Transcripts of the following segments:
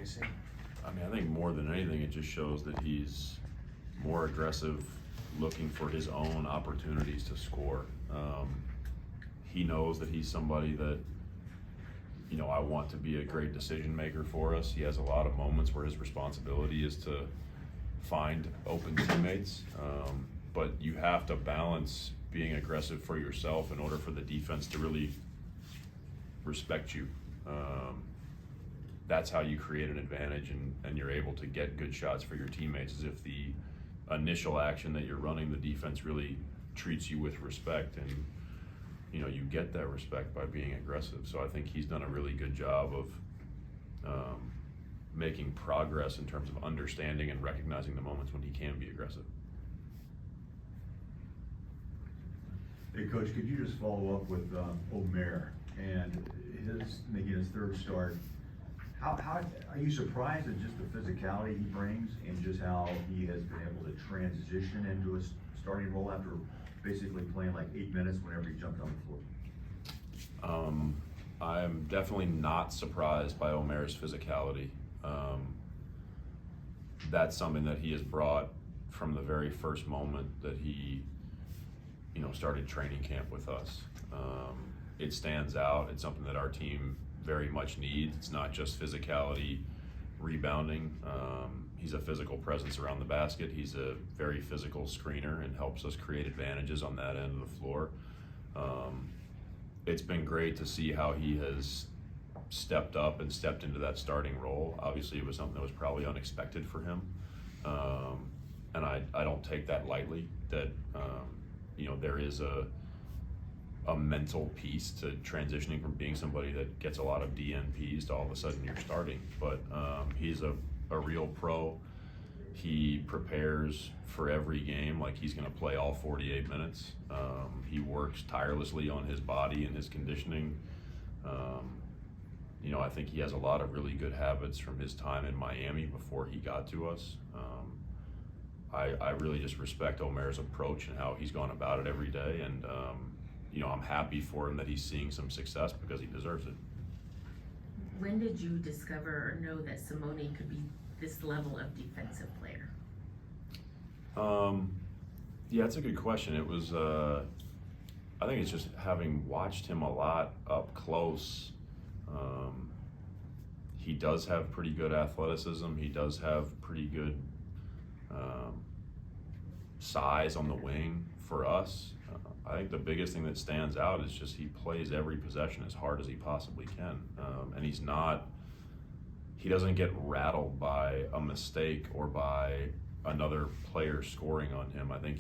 we've seen? I mean, I think more than anything, it just shows that he's more aggressive, looking for his own opportunities to score. He knows that he's somebody that, you know, I want to be a great decision maker for us. He has a lot of moments where his responsibility is to find open teammates, but you have to balance being aggressive for yourself in order for the defense to really respect you. That's how you create an advantage, and you're able to get good shots for your teammates, is if the initial action that you're running, the defense really treats you with respect, and you know, you get that respect by being aggressive. So I think he's done a really good job of making progress in terms of understanding and recognizing the moments when he can be aggressive. Hey, Coach, could you just follow up with Omer and making his third start? How are you surprised at just the physicality he brings and just how he has been able to transition into a starting role after basically playing like 8 minutes whenever he jumped on the floor? I'm definitely not surprised by Omer's physicality. That's something that he has brought from the very first moment that he, you know, started training camp with us. It stands out. It's something that our team very much needs. It's not just physicality, rebounding. He's a physical presence around the basket. He's a very physical screener and helps us create advantages on that end of the floor. It's been great to see how he has stepped up and stepped into that starting role. Obviously, it was something that was probably unexpected for him. And I don't take that lightly, that you know, there is a mental piece to transitioning from being somebody that gets a lot of DNPs to all of a sudden you're starting. But he's a real pro. He prepares for every game like he's going to play all 48 minutes. He works tirelessly on his body and his conditioning. You know, I think he has a lot of really good habits from his time in Miami before he got to us. I really just respect Omer's approach and how he's gone about it every day, and you know, I'm happy for him that he's seeing some success because he deserves it. When did you discover or know that Simone could be this level of defensive player? Yeah, that's a good question. It was, I think it's just having watched him a lot up close. He does have pretty good athleticism. He does have pretty good size on the wing for us. I think the biggest thing that stands out is just he plays every possession as hard as he possibly can. And he doesn't get rattled by a mistake or by another player scoring on him. I think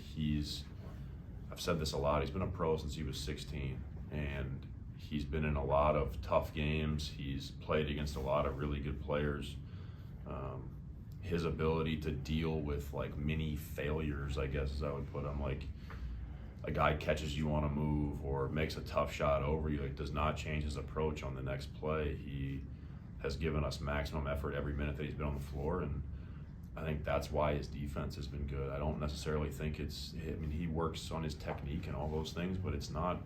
I've said this a lot, he's been a pro since he was 16, and he's been in a lot of tough games. He's played against a lot of really good players. His ability to deal with like mini failures, I guess as I would put them, like a guy catches you on a move or makes a tough shot over you, it does not change his approach on the next play. He has given us maximum effort every minute that he's been on the floor, and I think that's why his defense has been good. I don't necessarily think I mean, he works on his technique and all those things, but it's not,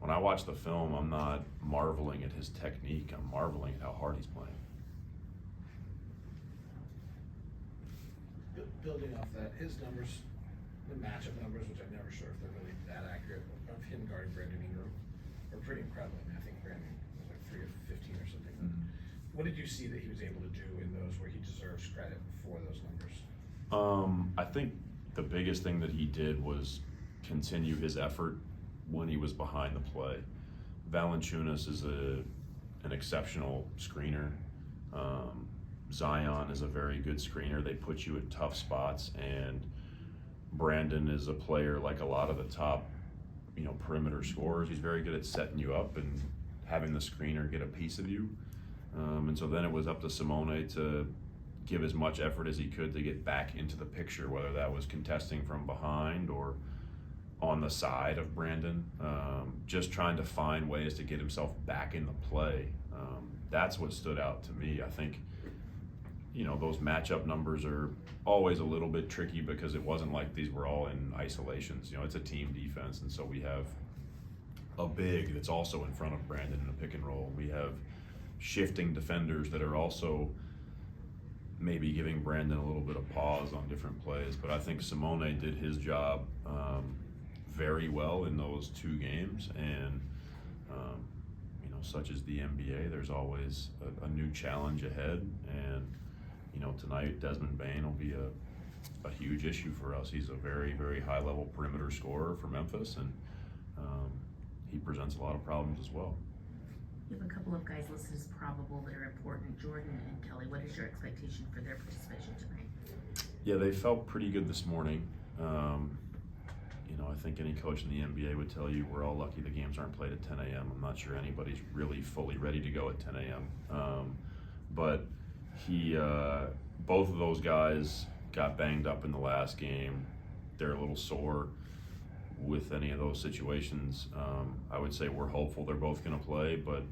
when I watch the film, I'm not marveling at his technique, I'm marveling at how hard he's playing. Building off that, his numbers, the matchup numbers, which I'm never sure if they're really that accurate, of him guarding Brandon Ingram, are pretty incredible. I mean, I think Brandon was like 3 of 15 or something. Mm-hmm. What did you see that he was able to do in those where he deserves credit for those numbers? I think the biggest thing that he did was continue his effort when he was behind the play. Valanciunas is an exceptional screener. Zion is a very good screener. They put you in tough spots, and Brandon is a player like a lot of the top, you know, perimeter scorers. He's very good at setting you up and having the screener get a piece of you. And so then it was up to Simone to give as much effort as he could to get back into the picture, whether that was contesting from behind or on the side of Brandon, just trying to find ways to get himself back in the play. That's what stood out to me. I think, you know, those matchup numbers are always a little bit tricky because it wasn't like these were all in isolations. You know, it's a team defense, and so we have a big that's also in front of Brandon in a pick and roll. We have shifting defenders that are also maybe giving Brandon a little bit of pause on different plays, but I think Simone did his job very well in those 2 games, and you know, such as the NBA, there's always a new challenge ahead, and you know, tonight Desmond Bane will be a huge issue for us. He's a very, very high level perimeter scorer for Memphis, and he presents a lot of problems as well. You have a couple of guys listed as probable that are important, Jordan and Kelly. What is your expectation for their participation tonight? Yeah, they felt pretty good this morning. You know, I think any coach in the NBA would tell you we're all lucky the games aren't played at 10 a.m. I'm not sure anybody's really fully ready to go at 10 a.m. But both of those guys got banged up in the last game. They're a little sore with any of those situations. I would say we're hopeful they're both going to play, but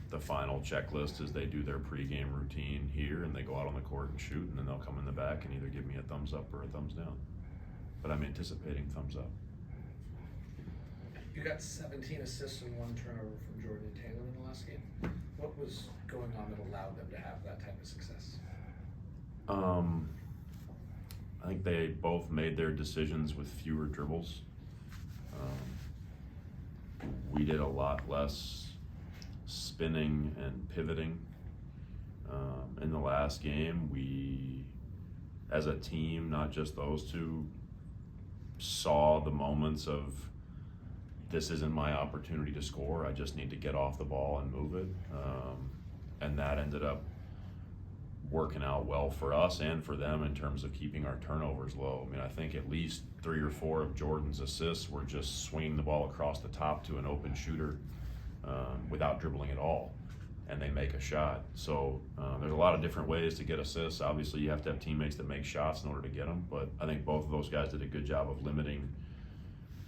the final checklist is they do their pregame routine here and they go out on the court and shoot, and then they'll come in the back and either give me a thumbs up or a thumbs down. But I'm anticipating thumbs up. You got 17 assists and 1 turnover from Jordan and Taylor in the last game. What was going on that allowed them to have that type of success? I think they both made their decisions with fewer dribbles. We did a lot less spinning and pivoting. In the last game, we, as a team, not just those 2, saw the moments of, this isn't my opportunity to score, I just need to get off the ball and move it. And that ended up working out well for us and for them in terms of keeping our turnovers low. I mean, I think at least 3 or 4 of Jordan's assists were just swinging the ball across the top to an open shooter without dribbling at all, and they make a shot. So there's a lot of different ways to get assists. Obviously, you have to have teammates that make shots in order to get them, but I think both of those guys did a good job of limiting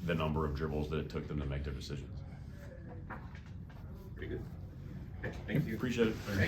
the number of dribbles that it took them to make their decisions. Pretty good. Okay, thank you. Appreciate it.